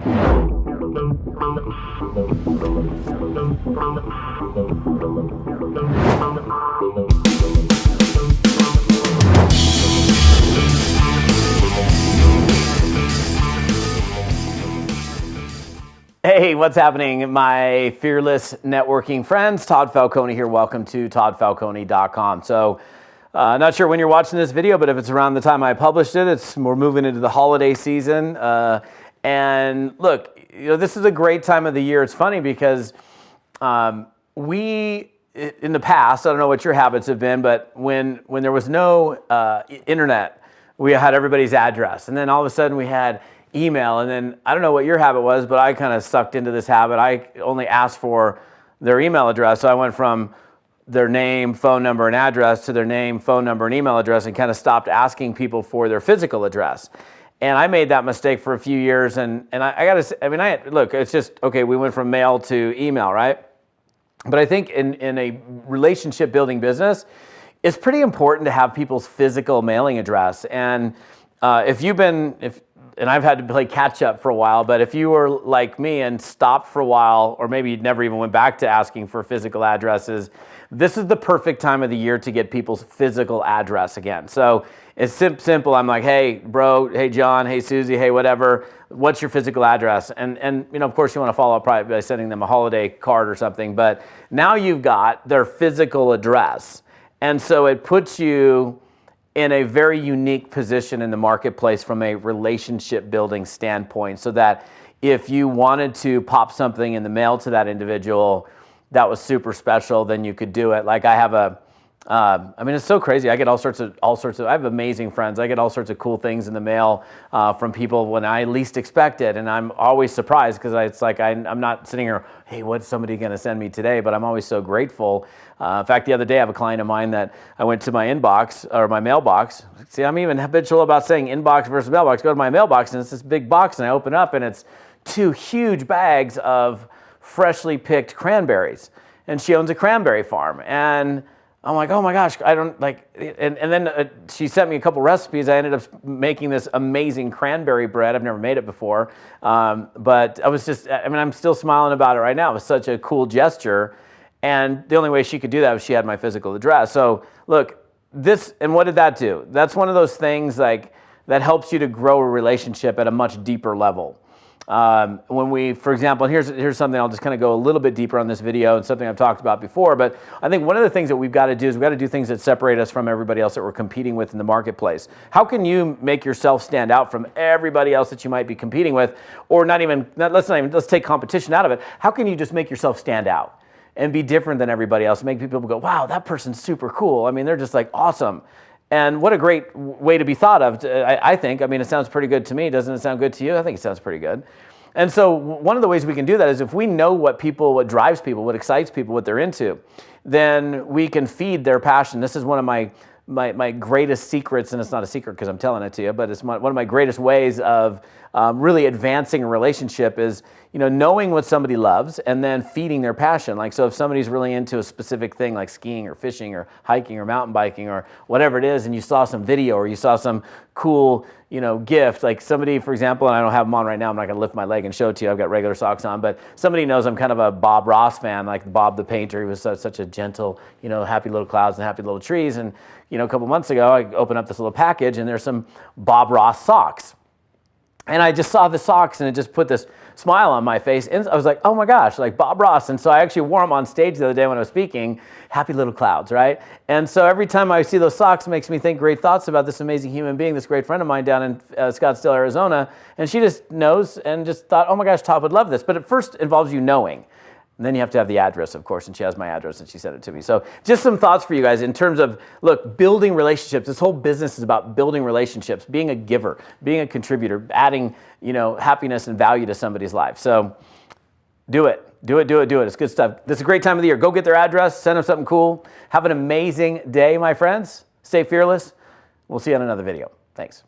Hey, what's happening, my fearless networking friends? Todd Falcone here. Welcome to toddfalcone.com. So, not sure when you're watching this video, but if it's around the time I published it, we're moving into the holiday season. And look, this is a great time of the year. It's funny because we, in the past, I don't know what your habits have been, but when there was no internet, we had everybody's address. And then all of a sudden we had email, and then I don't know what your habit was, but I kind of sucked into this habit. I only asked for their email address. So I went from their name, phone number, and address to their name, phone number, and email address, and kind of stopped asking people for their physical address. And I made that mistake for a few years, and I got to say, look, it's just, okay, we went from mail to email, right? But I think in a relationship building business, it's pretty important to have people's physical mailing address. And and I've had to play catch up for a while, but if you were like me and stopped for a while, or maybe you never even went back to asking for physical addresses, this is the perfect time of the year to get people's physical address again. So it's simple. I'm like, hey, bro, hey, John, hey, Susie, hey, whatever, what's your physical address? And of course, you want to follow up probably by sending them a holiday card or something, but now you've got their physical address. And so it puts you in a very unique position in the marketplace from a relationship building standpoint, so that if you wanted to pop something in the mail to that individual that was super special, then you could do it. Like I have it's so crazy. I get all sorts of, I have amazing friends. I get all sorts of cool things in the mail from people when I least expect it. And I'm always surprised because it's like, I'm not sitting here, hey, what's somebody going to send me today? But I'm always so grateful. In fact, the other day I have a client of mine that I went to my inbox or my mailbox. See, I'm even habitual about saying inbox versus mailbox. Go to my mailbox and it's this big box, and I open up and it's 2 huge bags of freshly picked cranberries. And she owns a cranberry farm. And I'm like, oh my gosh, I don't like, and then she sent me a couple recipes. I ended up making this amazing cranberry bread. I've never made it before. But I was just, I'm still smiling about it right now. It was such a cool gesture. And the only way she could do that was she had my physical address. So look, and what did that do? That's one of those things like that helps you to grow a relationship at a much deeper level. For example, here's something I'll just kind of go a little bit deeper on this video, and something I've talked about before, but I think one of the things that we've got to do is we've got to do things that separate us from everybody else that we're competing with in the marketplace. How can you make yourself stand out from everybody else that you might be competing with, or let's take competition out of it. How can you just make yourself stand out and be different than everybody else, make people go, wow, that person's super cool. They're just like awesome. And what a great way to be thought of, I think. It sounds pretty good to me. Doesn't it sound good to you? I think it sounds pretty good. And so one of the ways we can do that is if we know what drives people, what excites people, what they're into, then we can feed their passion. This is one of my greatest secrets, and it's not a secret because I'm telling it to you, but it's one of my greatest ways of really advancing a relationship is, knowing what somebody loves and then feeding their passion. Like, so if somebody's really into a specific thing like skiing or fishing or hiking or mountain biking or whatever it is, and you saw some video or you saw some cool, gift, like somebody, for example, and I don't have them on right now, I'm not going to lift my leg and show it to you, I've got regular socks on, but somebody knows I'm kind of a Bob Ross fan, like Bob the painter. He was such a gentle, happy little clouds and happy little trees. And, a couple months ago, I opened up this little package and there's some Bob Ross socks. And I just saw the socks and it just put this smile on my face. And I was like, oh my gosh, like Bob Ross. And so I actually wore them on stage the other day when I was speaking, happy little clouds, right? And so every time I see those socks, it makes me think great thoughts about this amazing human being, this great friend of mine down in Scottsdale, Arizona. And she just knows and just thought, oh my gosh, Todd would love this. But it first involves you knowing. And then you have to have the address, of course, and she has my address and she sent it to me. So just some thoughts for you guys in terms of, look, building relationships. This whole business is about building relationships, being a giver, being a contributor, adding, happiness and value to somebody's life. So do it. It's good stuff. This is a great time of the year. Go get their address, send them something cool. Have an amazing day, my friends. Stay fearless. We'll see you on another video. Thanks.